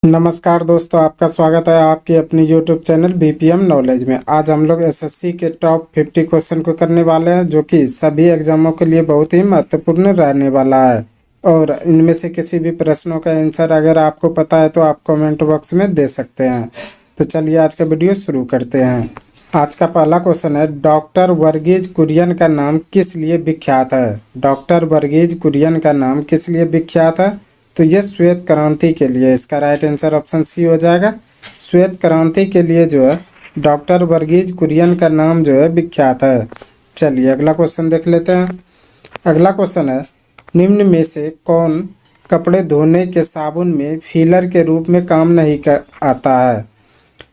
नमस्कार दोस्तों, आपका स्वागत है आपके अपनी यूट्यूब चैनल बीपीएम नॉलेज में। आज हम लोग एसएससी के टॉप 50 क्वेश्चन को करने वाले हैं, जो कि सभी एग्जामों के लिए बहुत ही महत्वपूर्ण रहने वाला है। और इनमें से किसी भी प्रश्नों का आंसर अगर आपको पता है तो आप कमेंट बॉक्स में दे सकते हैं। तो चलिए आज का वीडियो शुरू करते हैं। आज का पहला क्वेश्चन है, डॉक्टर वर्गीज कुरियन का नाम किस लिए विख्यात है? डॉक्टर वर्गीज कुरियन का नाम किस लिए विख्यात है? तो ये श्वेत क्रांति के लिए। इसका राइट आंसर ऑप्शन सी हो जाएगा। श्वेत क्रांति के लिए जो है डॉक्टर वर्गीज कुरियन का नाम जो है विख्यात है। चलिए अगला क्वेश्चन देख लेते हैं। अगला क्वेश्चन है, निम्न में से कौन कपड़े धोने के साबुन में फीलर के रूप में काम नहीं आता है?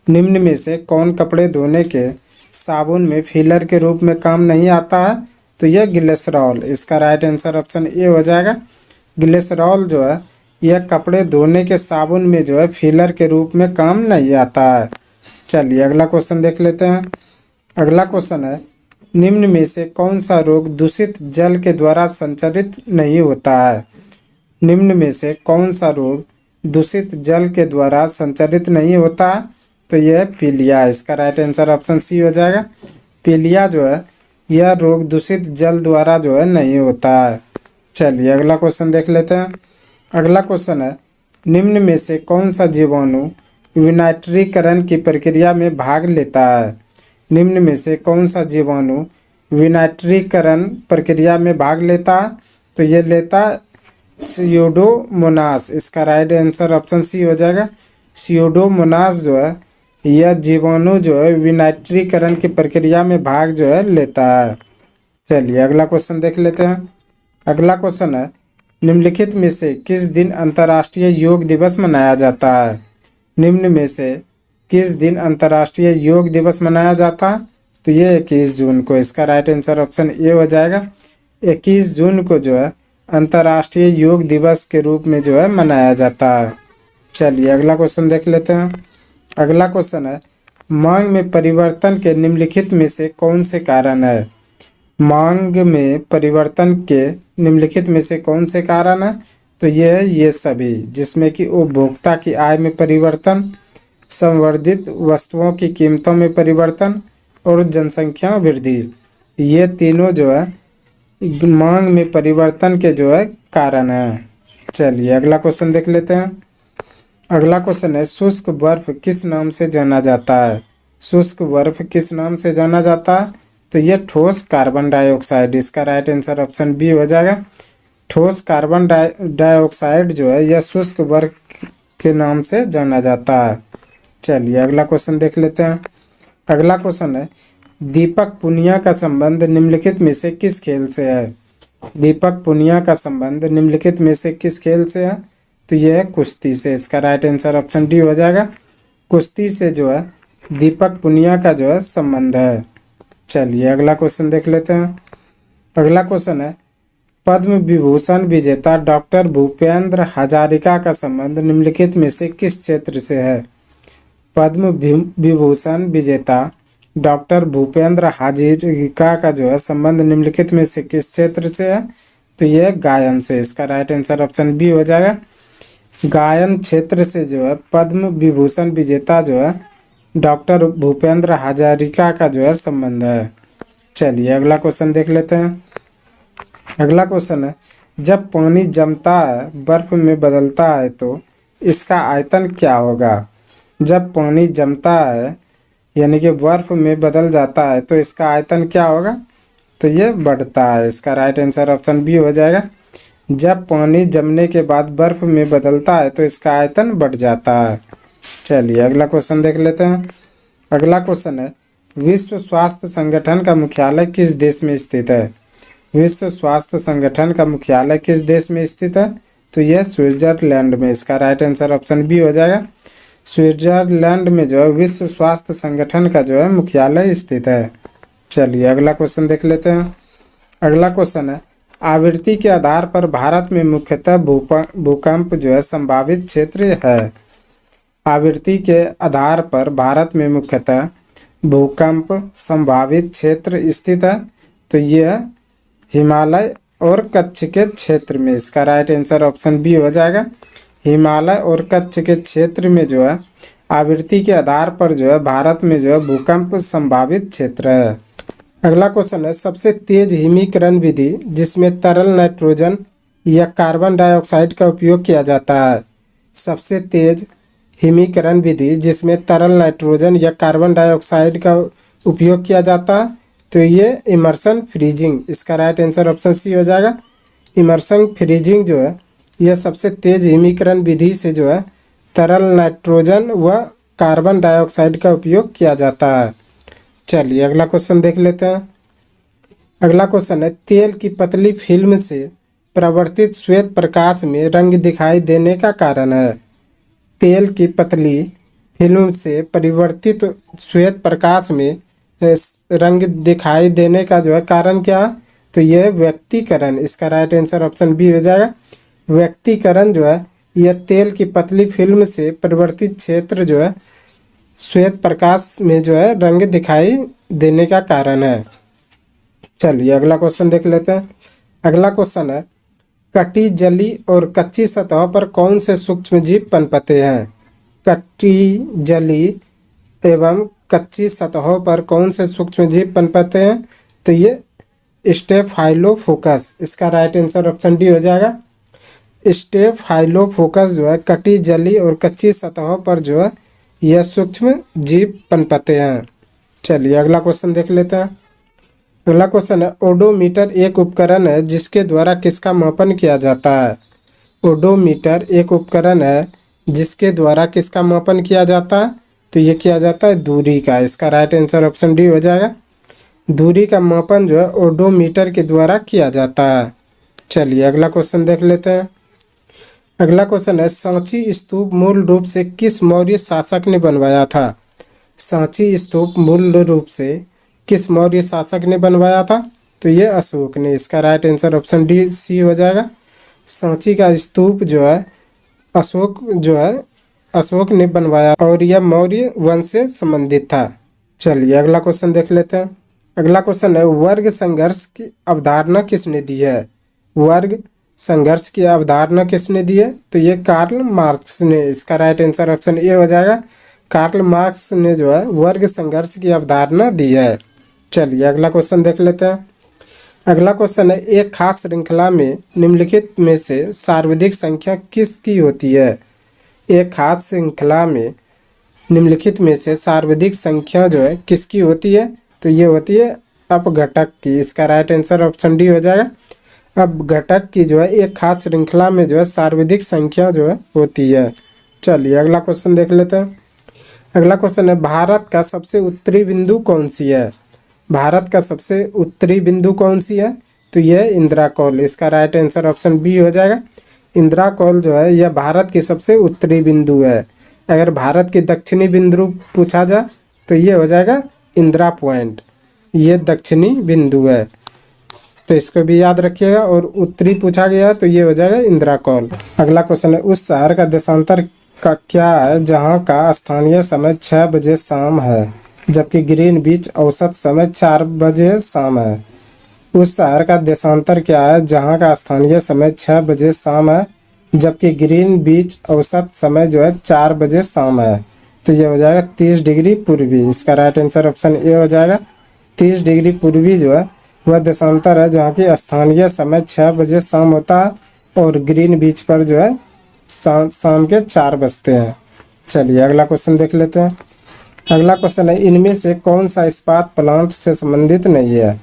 निम्न में से कौन कपड़े धोने के साबुन में फीलर के रूप में काम नहीं आता है? तो यह ग्लिसरॉल। इसका राइट आंसर ऑप्शन ए हो जाएगा। ग्लिसरॉल जो है यह कपड़े धोने के साबुन में जो है फीलर के रूप में काम नहीं आता है। चलिए अगला क्वेश्चन देख लेते हैं। अगला क्वेश्चन है, निम्न में से कौन सा रोग दूषित जल के द्वारा संचारित नहीं होता है? निम्न में से कौन सा रोग दूषित जल के द्वारा संचारित नहीं होता है? तो यह पीलिया। इसका राइट आंसर ऑप्शन सी हो जाएगा। पीलिया जो है यह रोग दूषित जल द्वारा जो है नहीं होता है। चलिए अगला क्वेश्चन देख लेते हैं। अगला क्वेश्चन है, निम्न में से कौन सा जीवाणु विनाइट्रीकरण की प्रक्रिया में भाग लेता है? निम्न में से कौन सा जीवाणु विनाइट्रीकरण प्रक्रिया में भाग लेता है? तो ये लेता स्यूडोमोनास। इसका राइट आंसर ऑप्शन सी हो जाएगा। स्यूडोमोनास जो है यह जीवाणु जो है विनाइट्रीकरण की प्रक्रिया में भाग जो है लेता है। चलिए अगला क्वेश्चन देख लेते हैं। अगला क्वेश्चन है, निम्नलिखित में से किस दिन अंतर्राष्ट्रीय योग दिवस मनाया जाता है? निम्न में से किस दिन अंतर्राष्ट्रीय योग दिवस मनाया जाता है? तो ये 21 जून को। इसका राइट आंसर ऑप्शन ए हो जाएगा। 21 जून को जो है अंतर्राष्ट्रीय योग दिवस के रूप में जो है मनाया जाता है। चलिए अगला क्वेश्चन देख लेते हैं। अगला क्वेश्चन है, मांग में परिवर्तन के निम्नलिखित में से कौन से कारण है? मांग में परिवर्तन के निम्नलिखित में से कौन से कारण है? तो ये सभी, जिसमें कि उपभोक्ता की आय में परिवर्तन, संवर्धित वस्तुओं की कीमतों में परिवर्तन और जनसंख्या वृद्धि, ये तीनों जो है मांग में परिवर्तन के जो है कारण है। चलिए अगला क्वेश्चन देख लेते हैं। अगला क्वेश्चन है, शुष्क बर्फ किस नाम से जाना जाता है? शुष्क बर्फ किस नाम से जाना जाता है? तो यह ठोस कार्बन डाइऑक्साइड। इसका राइट आंसर ऑप्शन बी हो जाएगा। ठोस कार्बन डाइऑक्साइड जो है यह शुष्क बर्फ के नाम से जाना जाता है। चलिए अगला क्वेश्चन देख लेते हैं। अगला क्वेश्चन है, दीपक पुनिया का संबंध निम्नलिखित में से किस खेल से है? दीपक पुनिया का संबंध निम्नलिखित में से किस खेल से है? तो यह है कुश्ती से। इसका राइट आंसर ऑप्शन डी हो जाएगा। कुश्ती से जो है दीपक पुनिया का जो है संबंध है। चलिए अगला क्वेश्चन देख लेते हैं। अगला क्वेश्चन है, पद्म विभूषण विजेता डॉक्टर भूपेंद्र हजारिका का संबंध निम्नलिखित में से किस क्षेत्र से है? पद्म विभूषण विजेता डॉक्टर भूपेंद्र हजारिका का जो है संबंध निम्नलिखित में से किस क्षेत्र से है? तो यह गायन से। इसका राइट आंसर ऑप्शन बी हो जाएगा। गायन क्षेत्र से जो है पद्म विभूषण विजेता जो है डॉक्टर भूपेंद्र हजारिका का जो है संबंध है। चलिए अगला क्वेश्चन देख लेते हैं। अगला क्वेश्चन है, जब पानी जमता है बर्फ में बदलता है तो इसका आयतन क्या होगा? जब पानी जमता है यानी कि बर्फ में बदल जाता है तो इसका आयतन क्या होगा? तो ये बढ़ता है। इसका राइट आंसर ऑप्शन बी हो जाएगा। जब पानी जमने के बाद बर्फ में बदलता है तो इसका आयतन बढ़ जाता है। चलिए अगला क्वेश्चन देख लेते हैं। अगला क्वेश्चन है, विश्व स्वास्थ्य संगठन का मुख्यालय किस देश में स्थित है? विश्व स्वास्थ्य संगठन का मुख्यालय किस देश में स्थित है? तो यह स्विट्जरलैंड में। इसका राइट आंसर ऑप्शन बी हो जाएगा। स्विट्जरलैंड में जो है विश्व स्वास्थ्य संगठन का जो है मुख्यालय स्थित है। चलिए अगला क्वेश्चन देख लेते हैं। अगला क्वेश्चन है, आवृत्ति के आधार पर भारत में मुख्यतः भूकंप जो है संभावित क्षेत्र है। आवृत्ति के आधार पर भारत में मुख्यतः भूकंप संभावित क्षेत्र स्थित है। तो यह हिमालय और कच्छ के क्षेत्र में। इसका राइट आंसर ऑप्शन बी हो जाएगा। हिमालय और कच्छ के क्षेत्र में जो है आवृत्ति के आधार पर जो है भारत में जो है भूकंप संभावित क्षेत्र है। अगला क्वेश्चन है, सबसे तेज हिमीकरण विधि जिसमें तरल नाइट्रोजन या कार्बन डाइऑक्साइड का उपयोग किया जाता है। सबसे तेज हिमीकरण विधि जिसमें तरल नाइट्रोजन या कार्बन डाइऑक्साइड का उपयोग किया जाता है, तो ये इमर्सन फ्रीजिंग, इसका राइट आंसर ऑप्शन सी हो जाएगा। इमर्सन फ्रीजिंग जो है यह सबसे तेज हिमीकरण विधि से जो है तरल नाइट्रोजन व कार्बन डाइऑक्साइड का उपयोग किया जाता है। चलिए अगला क्वेश्चन देख लेते हैं। अगला क्वेश्चन है, तेल की पतली फिल्म से प्रवर्तित श्वेत प्रकाश में रंग दिखाई देने का कारण है। तेल की पतली फिल्म से परिवर्तित श्वेत प्रकाश में रंग दिखाई देने का जो है कारण क्या है, तो यह व्यक्तीकरण, इसका राइट आंसर ऑप्शन बी हो जाएगा। व्यक्तीकरण जो है यह तेल की पतली फिल्म से परिवर्तित क्षेत्र जो है श्वेत प्रकाश में जो है रंग दिखाई देने का कारण है। चलिए अगला क्वेश्चन देख लेते हैं। अगला क्वेश्चन है, कटी जली और कच्ची सतह पर कौन से सूक्ष्म जीव पनपते हैं। कटी जली एवं कच्ची सतहों पर कौन से सूक्ष्म जीव पनपते हैं, तो ये स्टेफाइलोफोकस, इसका राइट आंसर ऑप्शन डी हो जाएगा। स्टेफाइलोफोकस जो है कटी जली और कच्ची सतहों पर जो है यह सूक्ष्म जीव पनपते हैं। चलिए अगला क्वेश्चन देख लेते हैं। अगला क्वेश्चन है, ओडोमीटर एक उपकरण है जिसके द्वारा किसका मापन किया जाता है। ओडोमीटर एक उपकरण है जिसके द्वारा किसका मापन किया जाता है, तो ये किया जाता है दूरी का, इसका राइट आंसर ऑप्शन डी हो जाएगा। दूरी का मापन जो है ओडोमीटर के द्वारा किया जाता है। चलिए अगला क्वेश्चन देख लेते हैं। अगला क्वेश्चन है, सांची स्तूप मूल रूप से किस मौर्य शासक ने बनवाया था। सांची स्तूप मूल रूप से किस मौर्य शासक ने बनवाया था, तो ये अशोक ने, इसका right answer option D C हो जाएगा। सांची का स्तूप जो है अशोक ने बनवाया और यह मौर्य वंश से संबंधित था। चलिए अगला क्वेश्चन देख लेते हैं। अगला क्वेश्चन है, वर्ग संघर्ष की अवधारणा किसने दी है। वर्ग संघर्ष की अवधारणा किसने दी है, तो ये कार्ल मार्क्स ने, इसका राइट आंसर ऑप्शन ए हो जाएगा। कार्ल मार्क्स ने जो है वर्ग संघर्ष की अवधारणा दी है। चलिए अगला क्वेश्चन देख लेते हैं। अगला क्वेश्चन है, एक खास श्रृंखला में निम्नलिखित में से सर्वाधिक संख्या किसकी होती है। एक खास श्रृंखला में निम्नलिखित में से सर्वाधिक संख्या जो है किसकी होती है, तो ये होती है अपघटक की, इसका राइट आंसर ऑप्शन डी हो जाएगा। अपघटक की जो है एक खास श्रृंखला में जो है सर्वाधिक संख्या जो है होती है। चलिए अगला क्वेश्चन देख लेते हैं। अगला क्वेश्चन है, भारत का सबसे उत्तरी बिंदु कौन सी है। भारत का सबसे उत्तरी बिंदु कौन सी है, तो यह इंदिरा कौल, इसका राइट आंसर ऑप्शन बी हो जाएगा। इंदिरा कौल जो है यह भारत की सबसे उत्तरी बिंदु है। अगर भारत की दक्षिणी बिंदु पूछा जाए तो ये हो जाएगा इंदिरा पॉइंट, ये दक्षिणी बिंदु है, तो इसको भी याद रखिएगा। और उत्तरी पूछा गया तो ये हो जाएगा इंदिरा कौल। अगला क्वेश्चन है, उस शहर का देशांतर का क्या है जहाँ का स्थानीय समय 6 बजे शाम है जबकि ग्रीनविच औसत समय 4 बजे शाम है। उस शहर का देशांतर क्या है जहाँ का स्थानीय समय 6 बजे शाम है जबकि ग्रीनविच औसत समय जो है 4 बजे शाम है, तो ये हो जाएगा 30 डिग्री पूर्वी, इसका राइट आंसर ऑप्शन ए हो जाएगा। 30 डिग्री पूर्वी जो है वह देशांतर है जहाँ की स्थानीय समय 6 बजे शाम होता है और ग्रीनविच पर जो है शाम के 4 बजते हैं। चलिए अगला क्वेश्चन देख लेते हैं। अगला क्वेश्चन है, इनमें से कौन सा इस्पात प्लांट से संबंधित नहीं है।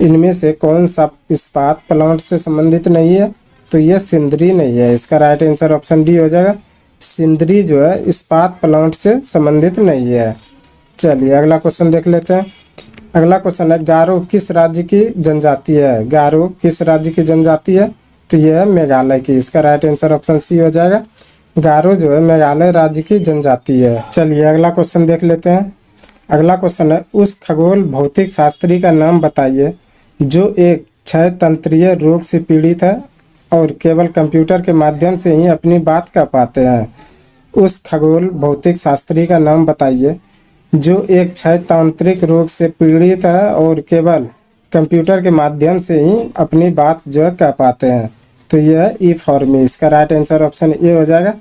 इनमें से कौन सा इस्पात प्लांट से संबंधित नहीं है, तो यह सिंदरी नहीं है, इसका राइट आंसर ऑप्शन डी हो जाएगा। सिंदरी जो है इस्पात प्लांट से संबंधित नहीं है। चलिए अगला क्वेश्चन देख लेते हैं। अगला क्वेश्चन है, गारो किस राज्य की जनजाति है। गारो किस राज्य की जनजाति है, तो यह है मेघालय की, इसका राइट आंसर ऑप्शन सी हो जाएगा। गारो जो है मेघालय राज्य की जनजाति है। चलिए अगला क्वेश्चन देख लेते हैं। अगला क्वेश्चन है, उस खगोल भौतिक शास्त्री का नाम बताइए जो एक क्षय तंत्रीय रोग से पीड़ित है और केवल कंप्यूटर के माध्यम से ही अपनी बात कह पाते हैं। उस खगोल भौतिक शास्त्री का नाम बताइए जो एक क्षय तांत्रिक रोग से पीड़ित है और केवल कंप्यूटर के माध्यम से ही अपनी बात जो है कह पाते हैं, तो ये है ई फॉर्मी। इसका राइट आंसर ऑप्शन ए हो जाएगा।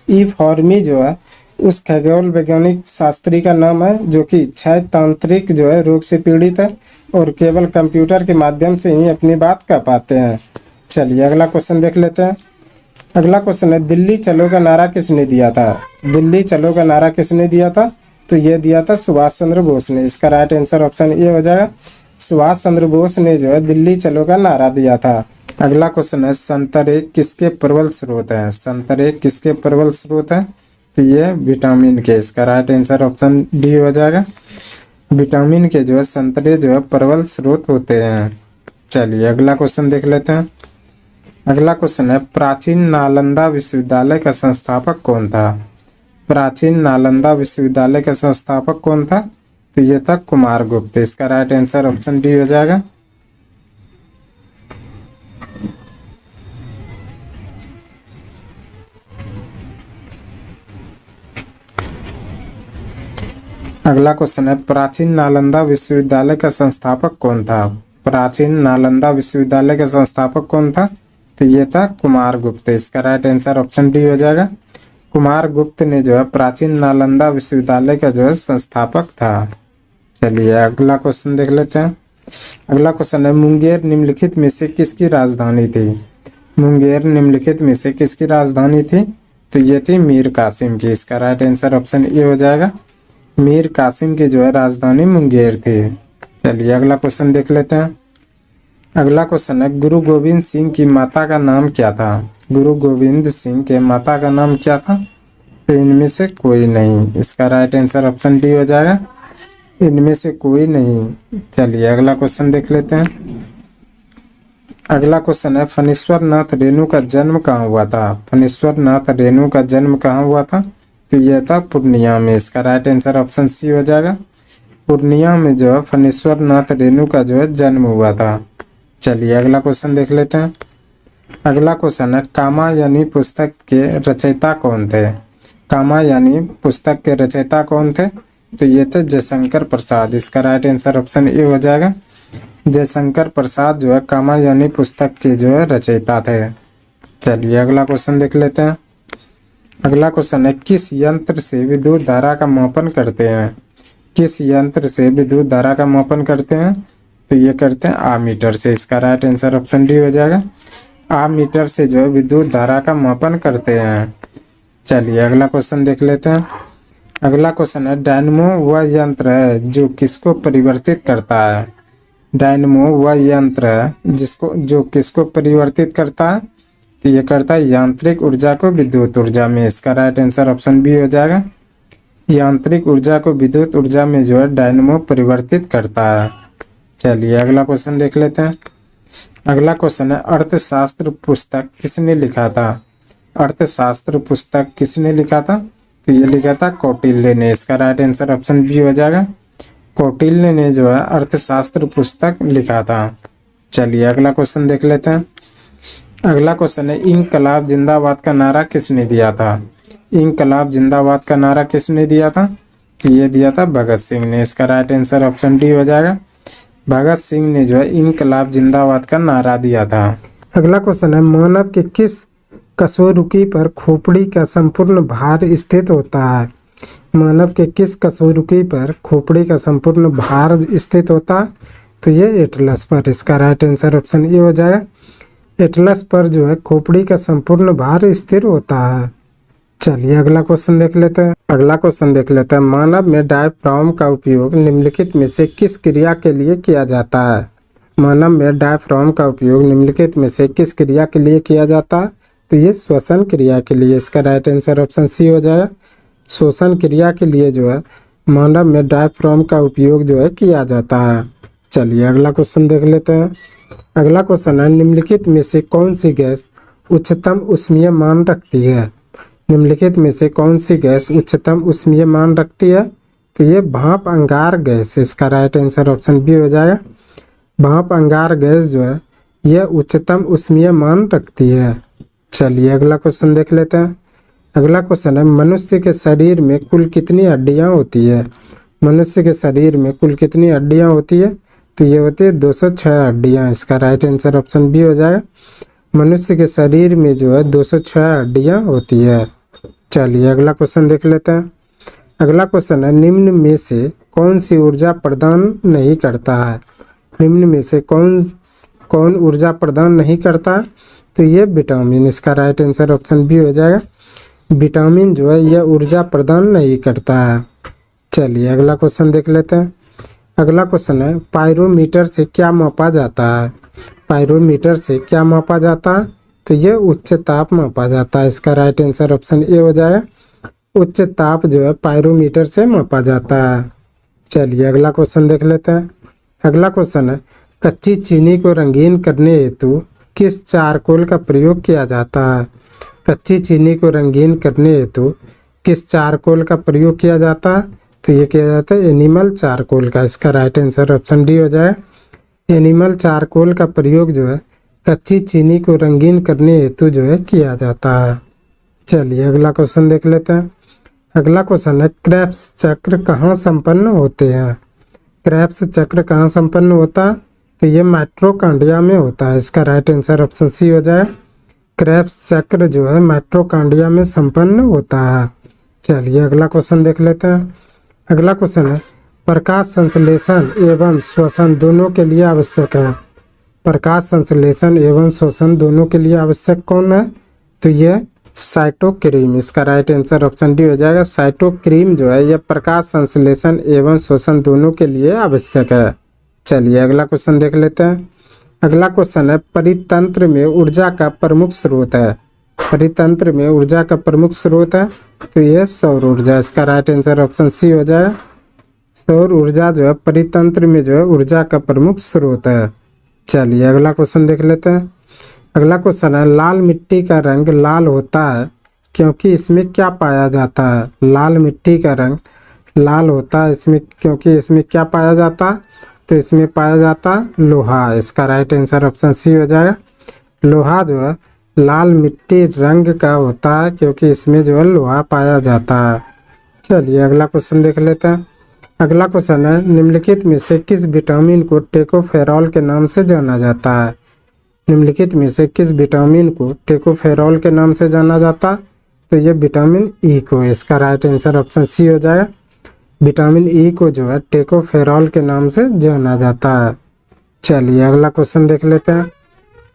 ई फॉर्मी जो है उस खगोल वैज्ञानिक शास्त्री का नाम है जो कि क्षय तांत्रिक जो है रोग से पीड़ित है और केवल कंप्यूटर के माध्यम से ही अपनी बात कह पाते हैं। चलिए अगला क्वेश्चन देख लेते हैं। अगला क्वेश्चन है, दिल्ली चलो का नारा किसने दिया था? दिल्ली चलो का नारा किसने दिया था? तो ये दिया था सुभाष चंद्र बोस ने। इसका राइट आंसर ऑप्शन ए हो जाएगा। सुभाष चंद्र बोस ने जो है दिल्ली चलो का नारा दिया था। अगला क्वेश्चन है, संतरे किसके प्रबल स्रोत है? संतरे किसके प्रबल स्रोत है? तो ये विटामिन के। इसका राइट आंसर ऑप्शन डी हो जाएगा। विटामिन के जो है संतरे जो है प्रबल स्रोत होते हैं। चलिए अगला क्वेश्चन देख लेते हैं। अगला क्वेश्चन है, प्राचीन नालंदा विश्वविद्यालय का संस्थापक कौन था? प्राचीन नालंदा विश्वविद्यालय का संस्थापक कौन था? तो ये था कुमारगुप्त। इसका राइट आंसर ऑप्शन डी हो जाएगा। अगला क्वेश्चन है, प्राचीन नालंदा विश्वविद्यालय का संस्थापक कौन था? प्राचीन नालंदा विश्वविद्यालय का संस्थापक कौन था? तो ये था कुमारगुप्त। इसका राइट आंसर ऑप्शन डी हो जाएगा। कुमारगुप्त ने जो है प्राचीन नालंदा विश्वविद्यालय का जो है संस्थापक था। चलिए अगला क्वेश्चन देख लेते हैं। अगला क्वेश्चन है, मुंगेर निम्नलिखित में से किसकी राजधानी थी? मुंगेर निम्नलिखित में से किसकी राजधानी थी? तो ये थी मीर कासिम की। इसका राइट आंसर ऑप्शन ए हो जाएगा। मीर कासिम की जो है राजधानी मुंगेर थी। चलिए अगला क्वेश्चन देख लेते हैं। अगला क्वेश्चन है, गुरु गोविंद सिंह की माता का नाम क्या था? गुरु गोविंद सिंह के माता का नाम क्या था? तो इनमें से कोई नहीं। इसका राइट आंसर ऑप्शन डी हो जाएगा। इनमें से कोई नहीं। चलिए अगला क्वेश्चन देख लेते हैं। अगला क्वेश्चन है, फणीश्वर नाथ रेणु का जन्म कहाँ हुआ था? फणीश्वर नाथ रेणु का जन्म कहाँ हुआ था? तो यह था पूर्णिया में। इसका राइट आंसर ऑप्शन सी हो जाएगा। पूर्णिया में जो है फणीश्वर नाथ रेणु का जो है जन्म हुआ था। चलिए अगला क्वेश्चन देख लेते हैं। अगला क्वेश्चन है, कामायनी पुस्तक के रचयिता कौन थे? कामायनी पुस्तक के रचयिता कौन थे? तो ये थे जयशंकर प्रसाद। इसका राइट आंसर ऑप्शन ए हो जाएगा। जयशंकर प्रसाद जो है कामायनी पुस्तक के जो है रचयिता थे। चलिए अगला क्वेश्चन देख लेते हैं। अगला क्वेश्चन है, किस यंत्र से विद्युत धारा का मापन करते हैं? किस यंत्र से विद्युत धारा का मापन करते हैं? तो ये करते हैं आमीटर से। इसका राइट आंसर ऑप्शन डी हो जाएगा। आमीटर से जो है विद्युत धारा का मापन करते हैं। चलिए अगला क्वेश्चन देख लेते हैं। अगला क्वेश्चन है, डायनमो वह यंत्र है जो किसको परिवर्तित करता है? डायनमो वह यंत्र है जो किसको परिवर्तित करता है? तो ये करता है यांत्रिक ऊर्जा को विद्युत ऊर्जा में। इसका राइट आंसर ऑप्शन बी हो जाएगा। यांत्रिक ऊर्जा को विद्युत ऊर्जा में जो है डायनमो परिवर्तित करता है। चलिए अगला क्वेश्चन देख लेते हैं। अगला क्वेश्चन है, अर्थशास्त्र पुस्तक किसने लिखा था? अर्थशास्त्र पुस्तक किसने लिखा था? तो ये लिखा था कौटिल्य ने। इसका राइट आंसर ऑप्शन बी हो जाएगा। कौटिल्य ने जो है अर्थशास्त्र पुस्तक लिखा था। चलिए अगला क्वेश्चन देख लेते हैं। अगला क्वेश्चन है, इंकलाब जिंदाबाद का नारा किसने दिया था? इंकलाब जिंदाबाद का नारा किसने दिया था? तो ये दिया था भगत सिंह ने। इसका राइट आंसर ऑप्शन डी हो जाएगा। भगत सिंह ने जो है इंकलाब जिंदाबाद का नारा दिया था। अगला क्वेश्चन है, मानव के किस कशेरुकी पर खोपड़ी का संपूर्ण भार स्थित होता है? मानव के किस कशेरुकी पर खोपड़ी का संपूर्ण भार स्थित होता है? तो ये एटलस पर। इसका राइट आंसर ऑप्शन ए हो जाएगा। एटलस पर जो है खोपड़ी का संपूर्ण भार स्थिर होता है। चलिए अगला क्वेश्चन देख लेते हैं। अगला क्वेश्चन देख लेते हैं, मानव में डायफ्राम का उपयोग निम्नलिखित में से किस क्रिया के लिए किया जाता है? मानव में डायफ्राम का उपयोग निम्नलिखित में से किस क्रिया के लिए किया जाता है? तो ये श्वसन क्रिया के लिए। इसका राइट आंसर ऑप्शन सी हो जाएगा। श्वसन क्रिया के लिए जो है मानव में डायफ्राम का उपयोग जो है किया जाता है। चलिए अगला क्वेश्चन देख लेते हैं। अगला क्वेश्चन है, निम्नलिखित में से कौन सी गैस उच्चतम ऊष्मीय मान रखती है? निम्नलिखित में से कौन सी गैस उच्चतम ऊष्मीय मान रखती है? तो ये भाप अंगार गैस। इसका राइट आंसर ऑप्शन बी हो जाएगा। भाप अंगार गैस जो है यह उच्चतम ऊष्मीय मान रखती है। चलिए अगला क्वेश्चन देख लेते हैं। अगला क्वेश्चन है, मनुष्य के शरीर में कुल कितनी हड्डियां होती है? मनुष्य के शरीर में कुल कितनी हड्डियां होती है? तो ये होती है 206 हड्डियां। इसका राइट आंसर ऑप्शन बी हो जाएगा। मनुष्य के शरीर में जो है 206 हड्डियां होती है। चलिए अगला क्वेश्चन देख लेते हैं। अगला क्वेश्चन है, निम्न में से कौन सी ऊर्जा प्रदान नहीं करता है? निम्न में से कौन ऊर्जा प्रदान नहीं करता? तो ये विटामिन, इसका राइट आंसर ऑप्शन बी हो जाएगा। विटामिन जो है यह ऊर्जा प्रदान नहीं करता है। चलिए अगला क्वेश्चन देख लेते हैं। अगला क्वेश्चन है, पायरोमीटर से क्या मापा जाता है? पायरोमीटर से क्या मापा जाता है? तो ये उच्च ताप मापा जाता है। इसका राइट आंसर ऑप्शन ए हो जाएगा। उच्च ताप जो है पायरोमीटर से मापा जाता है। चलिए अगला क्वेश्चन देख लेते हैं। अगला क्वेश्चन है, कच्ची चीनी को रंगीन करने हेतु किस चारकोल का प्रयोग किया जाता है? कच्ची चीनी को रंगीन करने हेतु किस चारकोल का प्रयोग किया जाता है? तो ये किया जाता है एनिमल चारकोल का। इसका राइट आंसर ऑप्शन डी हो जाए। एनिमल चारकोल का प्रयोग जो है कच्ची चीनी को रंगीन करने हेतु जो है किया जाता है। चलिए अगला क्वेश्चन देख लेते हैं। अगला क्वेश्चन है, क्रेब्स चक्र कहाँ संपन्न होते हैं? क्रेब्स चक्र कहाँ संपन्न होता है? तो ये माइटोकॉन्ड्रिया में होता है। इसका राइट आंसर ऑप्शन सी हो जाए। क्रेब्स चक्र जो है माइटोकॉन्ड्रिया में संपन्न होता है। चलिए अगला क्वेश्चन देख लेते हैं। अगला क्वेश्चन है, प्रकाश संश्लेषण एवं श्वसन दोनों के लिए आवश्यक है। प्रकाश संश्लेषण एवं श्वसन दोनों के लिए आवश्यक कौन है? तो ये साइटोक्रीम। इसका राइट आंसर ऑप्शन डी हो जाएगा। साइटोक्रीम जो है यह प्रकाश संश्लेषण एवं श्वसन दोनों के लिए आवश्यक है। चलिए अगला क्वेश्चन देख लेते हैं। अगला क्वेश्चन है, परितंत्र में ऊर्जा का प्रमुख स्रोत है। परितंत्र में ऊर्जा का प्रमुख स्रोत है तो यह सौर ऊर्जा। इसका राइट आंसर ऑप्शन सी हो जाएगा। सौर ऊर्जा जो है परितंत्र में जो है ऊर्जा का प्रमुख स्रोत है। चलिए अगला क्वेश्चन देख लेते हैं। अगला क्वेश्चन है, लाल मिट्टी का रंग लाल होता है क्योंकि इसमें क्या पाया जाता है? लाल मिट्टी का रंग लाल होता है इसमें क्योंकि इसमें क्या पाया जाता है? तो इसमें पाया जाता है लोहा। इसका राइट आंसर ऑप्शन सी हो जाएगा। लोहा जो है लाल मिट्टी रंग का होता है क्योंकि इसमें जो है लोहा पाया जाता है। चलिए अगला क्वेश्चन देख लेते हैं। अगला क्वेश्चन है, निम्नलिखित में से किस विटामिन को टोकोफेरॉल के नाम से जाना जाता है? निम्नलिखित में से किस विटामिन को टोकोफेरॉल के नाम से जाना जाता है? तो ये विटामिन ई को। इसका राइट आंसर ऑप्शन सी हो जाएगा। विटामिन ई को जो है टोकोफेरॉल के नाम से जाना जाता है। चलिए अगला क्वेश्चन देख लेते हैं।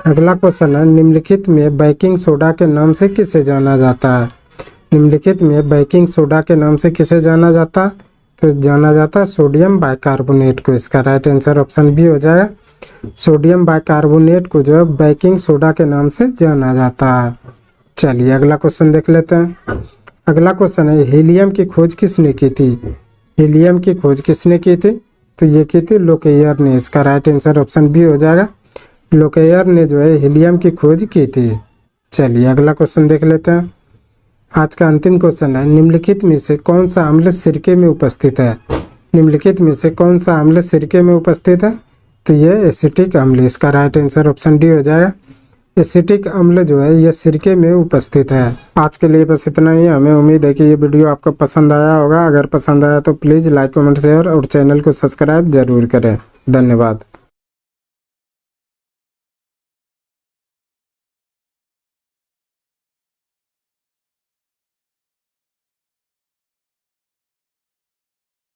अगला क्वेश्चन है, निम्नलिखित में बेकिंग सोडा के नाम से किसे जाना जाता है? निम्नलिखित में बेकिंग सोडा के नाम से किसे जाना जाता है? तो जाना जाता है सोडियम बाइकार्बोनेट को। इसका राइट आंसर ऑप्शन बी हो जाएगा। सोडियम बाइकार्बोनेट को जो है बेकिंग सोडा के नाम से जाना जाता है। चलिए अगला क्वेश्चन देख लेते हैं। अगला क्वेश्चन है, हीलियम की खोज किसने की थी? हीलियम की खोज किसने की थी? तो ये की थी लोकेयर ने। इसका राइट आंसर ऑप्शन बी हो जाएगा। लोकेयर ने जो है हीलियम की खोज की थी। चलिए अगला क्वेश्चन देख लेते हैं। आज का अंतिम क्वेश्चन है, निम्नलिखित में से कौन सा अम्ल सिरके में उपस्थित है? निम्नलिखित में से कौन सा अम्ल सिरके में उपस्थित है? तो ये एसिटिक अम्ल। इसका राइट आंसर ऑप्शन डी हो जाएगा। एसिटिक अम्ल जो है यह सिरके में उपस्थित है। आज के लिए बस इतना ही। हमें उम्मीद है कि ये वीडियो आपको पसंद आया होगा। अगर पसंद आया तो प्लीज़ लाइक कमेंट शेयर और चैनल को सब्सक्राइब जरूर करें। धन्यवाद।